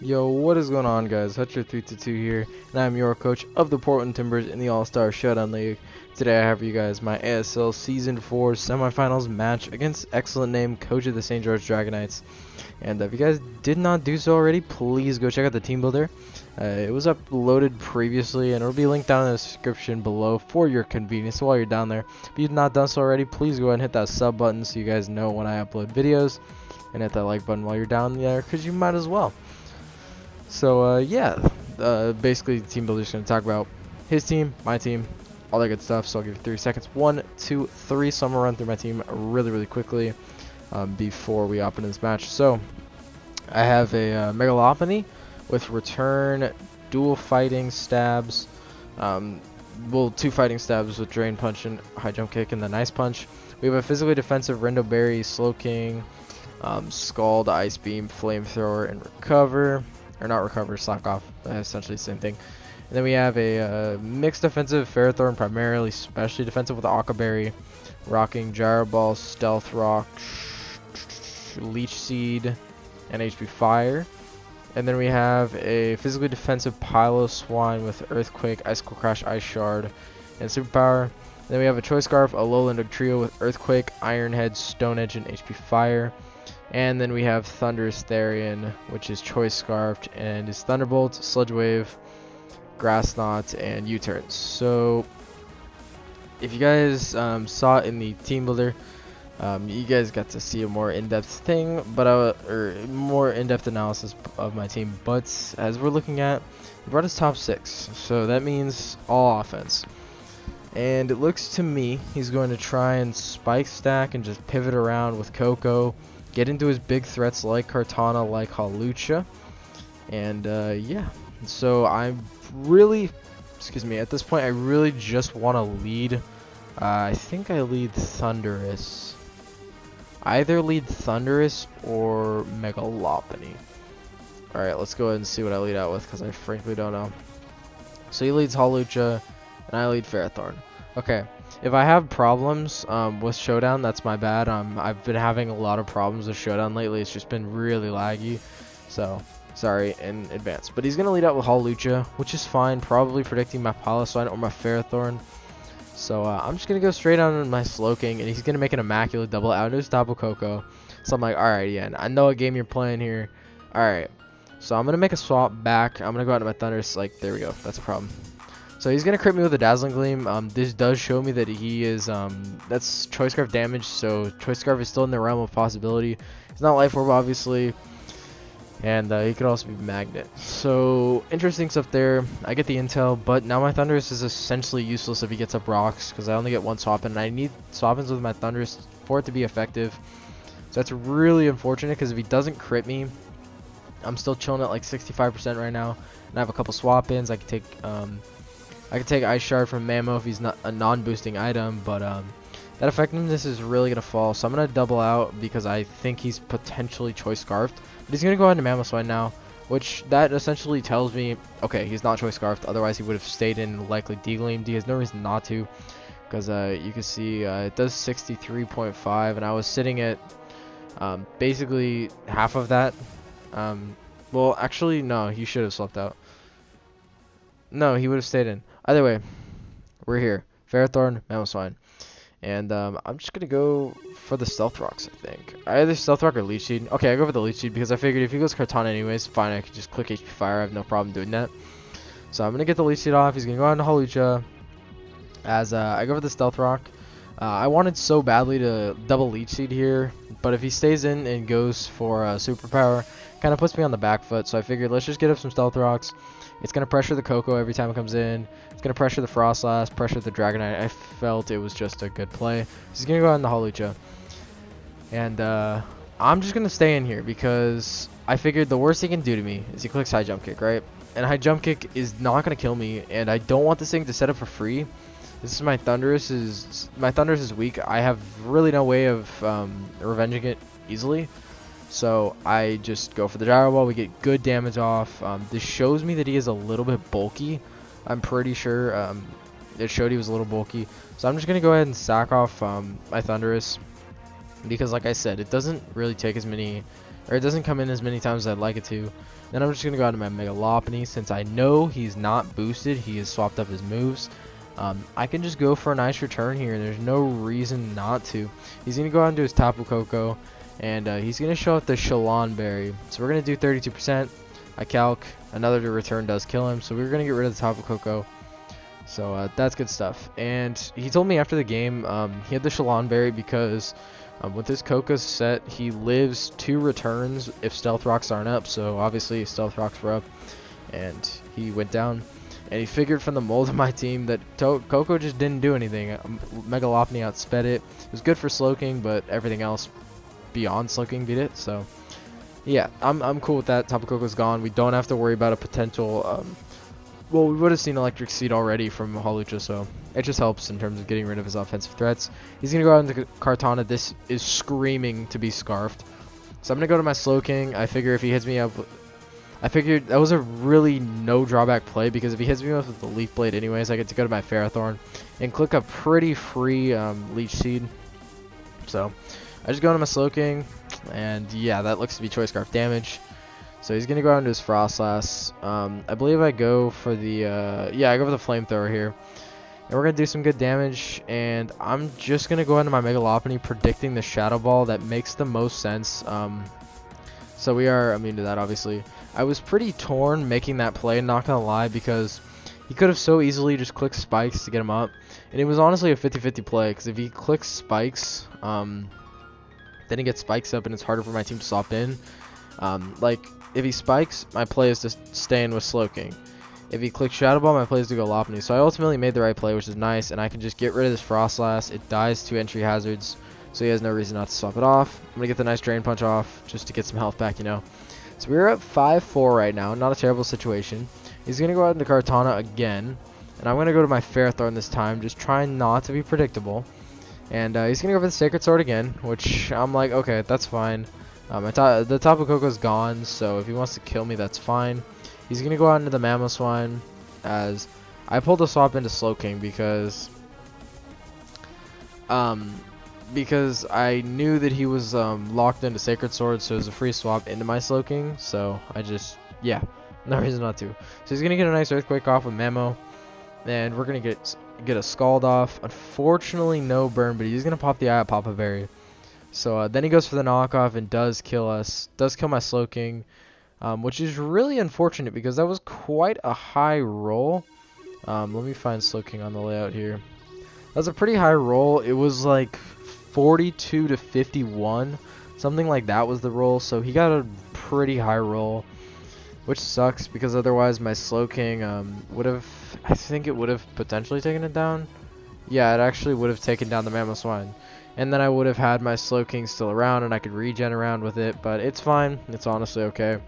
Yo, what is going on, guys? Hutcher322 here, and I'm your coach of the Portland Timbers in the All-Star Showdown League. Today I have for you guys my ASL Season 4 Semifinals match against excellent name coach of the St. George Dragonites. And if you guys did not do so already, please go check out the team builder. It was uploaded previously, and it'll be linked down in the description below for your convenience while you're down there. If you've not done so already, please go ahead and hit that sub button so you guys know when I upload videos, and hit that like button while you're down there because you might as well. So basically the team builder is going to talk about his team, my team, all that good stuff. So I'll give you 3 seconds. 1, 2, 3. So I'm going to run through my team really quickly before we hop into this match. So I have a Megalopony with return, dual fighting stabs, 2 fighting stabs with drain punch and high jump kick and the nice punch. We have a physically defensive Rendo Berry, Slow King, Scald, Ice Beam, Flamethrower, and Recover. Or not recover, slack off, essentially the same thing. And then we have a mixed defensive Ferrothorn, primarily specially defensive with Akaberry, Rocking, Gyro Ball, Stealth Rock, Leech Seed, and HP Fire. And then we have a physically defensive Pilo Swine with Earthquake, Icicle Crash, Ice Shard, and Superpower. And then we have a Choice Scarf, a Lowlander Trio with Earthquake, Iron Head, Stone Edge, and HP Fire. And then we have Thunderous Therian, which is Choice Scarfed, and is Thunderbolt, Sludge Wave, Grass Knot, and U-Turn. So, if you guys saw it in the team builder, you guys got to see a more in-depth thing, or more in-depth analysis of my team. But as we're looking at, he brought his top 6, so that means all offense. And it looks to me he's going to try and spike stack and just pivot around with Coco. Get into his big threats like Kartana, like Hawlucha, and yeah. So I'm really, at this point I really just want to lead. I think I lead Thunderous. Either lead Thunderous or Megalopony. Alright, let's go ahead and see what I lead out with because I frankly don't know. So he leads Hawlucha, and I lead Ferrothorn. Okay. If I have problems with Showdown, that's my bad. I've been having a lot of problems with Showdown lately. It's just been really laggy. So, sorry in advance. But he's going to lead out with Hawlucha, which is fine. Probably predicting my Piloswine or my Ferrothorn. So, I'm just going to go straight on my Slowking, and he's going to make an immaculate double out into his Tapu Koko. So, I'm like, alright, yeah, I know what game you're playing here. Alright. So, I'm going to make a swap back. I'm going to go out to my Thunders. Like, there we go. That's a problem. So he's going to crit me with a Dazzling Gleam. This does show me that he is, that's Choice Scarf damage, so Choice Scarf is still in the realm of possibility. He's not Life Orb, obviously, and he could also be Magnet. So, interesting stuff there. I get the intel, but now my Thunderous is essentially useless if he gets up rocks, because I only get 1 swap-in, and I need swap-ins with my Thunderous for it to be effective. So that's really unfortunate, because if he doesn't crit me, I'm still chilling at like 65% right now, and I have a couple swap-ins. I could take Ice Shard from Mamo if he's not a non-boosting item, but that effectiveness is really going to fall. So I'm going to double out because I think he's potentially Choice Scarfed. But he's going to go ahead and Mamoswine now, which that essentially tells me, okay, he's not Choice Scarfed. Otherwise, he would have stayed in and likely degleamed. He has no reason not to, because you can see it does 63.5, and I was sitting at basically half of that. Well, actually, no, he should have swapped out. No, he would have stayed in. Either way, we're here. Ferrothorn, Mamoswine. And I'm just going to go for the Stealth Rocks, I think. Either Stealth Rock or Leech Seed. Okay, I go for the Leech Seed because I figured if he goes Kartana anyways, fine, I could just click HP Fire. I have no problem doing that. So I'm going to get the Leech Seed off. He's going to go on to Hawlucha. As I go for the Stealth Rock. I wanted so badly to double Leech Seed here, but if he stays in and goes for Superpower, kind of puts me on the back foot. So I figured let's just get up some Stealth Rocks. It's going to pressure the Coco every time it comes in. It's going to pressure the Frostlass, pressure the Dragonite. I felt it was just a good play. He's going to go out in the Hawlucha. And I'm just going to stay in here because I figured the worst he can do to me is he clicks High Jump Kick, right? And High Jump Kick is not going to kill me, and I don't want this thing to set up for free. This is my Thunderous is weak. I have really no way of revenging it easily. So I just go for the Gyro Ball. We get good damage off. This shows me that he is a little bit bulky. I'm pretty sure it showed he was a little bulky. So I'm just going to go ahead and sack off my Thunderous. Because like I said, it doesn't really take as many, or it doesn't come in as many times as I'd like it to. Then I'm just going to go out to my Megalopony. Since I know he's not boosted, he has swapped up his moves. I can just go for a nice return here. There's no reason not to. He's going to go out and do his Tapu Koko, and he's going to show up the Shalon Berry. So we're going to do 32%. I calc. Another return does kill him, so we're going to get rid of the Tapu Koko. So that's good stuff. And he told me after the game he had the Shalon Berry because with his Koko set, he lives 2 returns if Stealth Rocks aren't up. So obviously Stealth Rocks were up, and he went down. And he figured from the mold of my team that Koko just didn't do anything. Megalopony outsped it. It was good for Slowking, but everything else beyond Slowking beat it. So yeah, I'm cool with that. Tapu Koko's gone. We don't have to worry about a potential. Well, we would have seen Electric Seed already from Hawlucha, so it just helps in terms of getting rid of his offensive threats. He's gonna go out into Kartana. This is screaming to be scarfed. So I'm gonna go to my Slowking. I figure if he hits me up. I figured that was a really no drawback play because if he hits me with the Leaf Blade anyways, I get to go to my Ferrothorn and click a pretty free Leech Seed. So I just go into my Slowking, and yeah, that looks to be Choice Scarf damage. So he's going to go out into his Frostlass. I believe I go for the, yeah, I go for the Flamethrower here. And we're going to do some good damage, and I'm just going to go into my Megalopony predicting the Shadow Ball. That makes the most sense. So we are immune to that, obviously. I was pretty torn making that play, not gonna lie, because he could have so easily just clicked Spikes to get him up. And it was honestly a 50-50 play, because if he clicks Spikes, then he gets Spikes up and it's harder for my team to swap in. Like, if he Spikes, my play is to stay in with Slowking. If he clicks Shadow Ball, my play is to go Lopunny. So I ultimately made the right play, which is nice, and I can just get rid of this Frostlass. It dies to entry hazards, so he has no reason not to swap it off. I'm gonna get the nice Drain Punch off, just to get some health back, you know. So we're up 5-4 right now, not a terrible situation. He's going to go out into Kartana again, and I'm going to go to my Ferrothorn this time, just trying not to be predictable. And he's going to go for the Sacred Sword again, which I'm like, okay, that's fine. The Tapu Koko's gone, so if he wants to kill me, that's fine. He's going to go out into the Mamoswine, as I pulled a swap into Slowking because I knew that he was locked into Sacred Sword, so it was a free swap into my Slowking. So I just, yeah, no reason not to. So he's gonna get a nice Earthquake off with Mamo, and we're gonna get a Scald off. Unfortunately, no burn, but he's gonna pop the Eye of Papa Berry. So then he goes for the knockoff and does kill us. Does kill my Slowking, which is really unfortunate because that was quite a high roll. Let me find Slowking on the layout here. That was a pretty high roll. It was like 42 to 51, something like that was the roll. So he got a pretty high roll, which sucks because otherwise my Slowking would have, I think it would have potentially taken it down. Yeah, it actually would have taken down the Mamoswine, and then I would have had my Slowking still around and I could regen around with it. But it's fine. It's honestly okay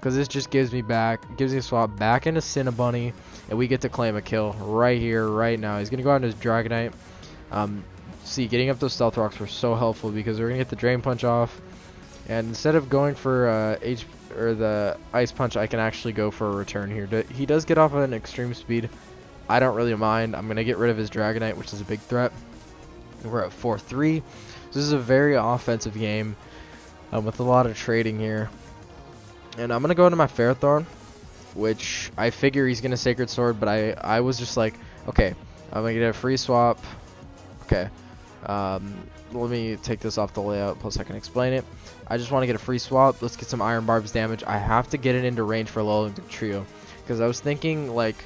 because this just gives me a swap back into Cinnabunny, and we get to claim a kill right here, right now. He's gonna go out into his Dragonite. See, getting up those Stealth Rocks were so helpful because we're gonna get the Drain Punch off, and instead of going for the Ice Punch, I can actually go for a return here. He does get off at an extreme speed. I don't really mind. I'm gonna get rid of his Dragonite, which is a big threat. We're at 4-3. This is a very offensive game with a lot of trading here, and I'm gonna go into my Ferrothorn, which I figure he's gonna Sacred Sword, but I was just like, okay, I'm gonna get a free swap. Okay. Let me take this off the layout, plus I can explain it. I just want to get a free swap. Let's get some Iron Barbs damage. I have to get it into range for Alolan Trio, because I was thinking, like,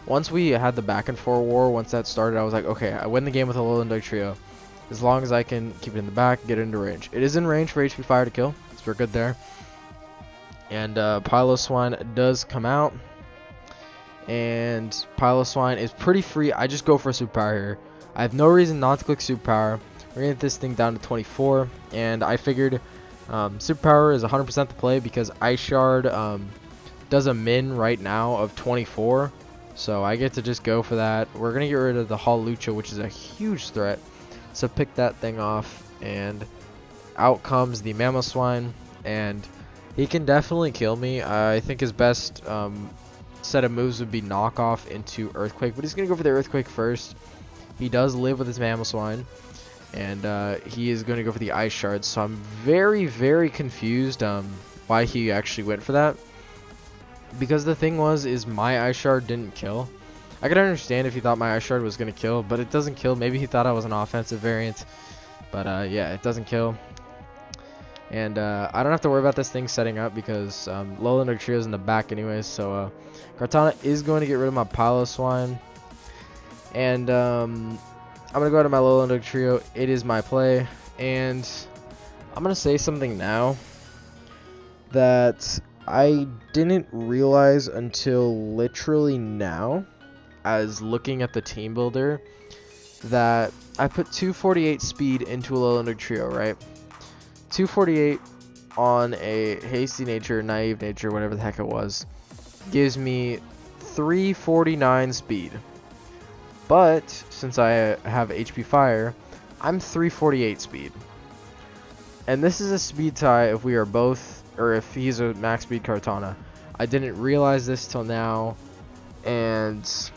once we had the back and forth war, once that started, I was like, okay, I win the game with Alolan Trio, as long as I can keep it in the back, get it into range. It is in range for HP Fire to kill, so we're good there. And Piloswine does come out, and Piloswine is pretty free. I just go for a Superpower here. I have no reason not to click Superpower. We're going to get this thing down to 24, and I figured Superpower is 100% the play because Ice Shard does a min right now of 24, so I get to just go for that. We're going to get rid of the Hawlucha, which is a huge threat, so pick that thing off, and out comes the Mamoswine, and he can definitely kill me. I think his best set of moves would be Knockoff into Earthquake, but he's going to go for the Earthquake first. He does live with his Mamoswine, and he is going to go for the Ice Shard, so I'm very, very confused why he actually went for that. because the thing is my Ice Shard didn't kill. I could understand if he thought my Ice Shard was gonna kill, but it doesn't kill. Maybe he thought I was an offensive variant, but yeah, it doesn't kill. And I don't have to worry about this thing setting up because Lowlander Trio's in the back anyways. So Kartana is going to get rid of my Piloswine, and I'm gonna go out of my Lowlander Trio. It is my play, and I'm gonna say something now that I didn't realize until literally now, as looking at the team builder, that I put 248 speed into a Lowlander Trio, right? 248 on a hasty nature, naive nature, whatever the heck it was, gives me 349 speed. But since I have HP fire, I'm 348 speed. And this is a speed tie if we are both, or if he's a max speed Kartana. I didn't realize this till now, and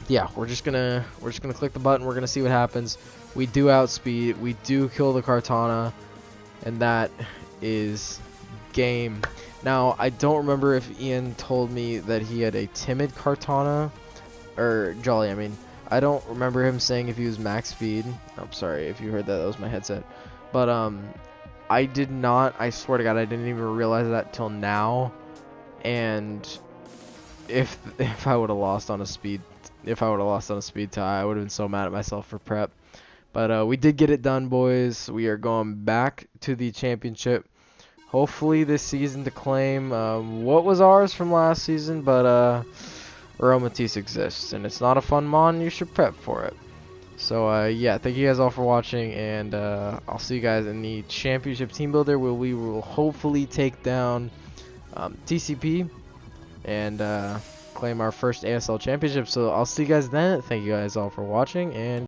yeah, we're just gonna click the button. We're gonna see what happens. We do outspeed, we do kill the Kartana, and that is game. Now, I don't remember if Ian told me that he had a timid Kartana, or Jolly, I mean. I don't remember him saying if he was max speed. I'm sorry if you heard that, that was my headset. But I did not, I swear to God, I didn't even realize that till now. And if I would have lost on a speed, tie, I would have been so mad at myself for prep. But we did get it done, boys. We are going back to the championship. Hopefully this season to claim what was ours from last season, but Aromatisse exists, and it's not a fun mon. You should prep for it. So yeah, thank you guys all for watching, and I'll see you guys in the championship team builder, where we will hopefully take down TCP and claim our first ASL championship. So I'll see you guys then. Thank you guys all for watching, and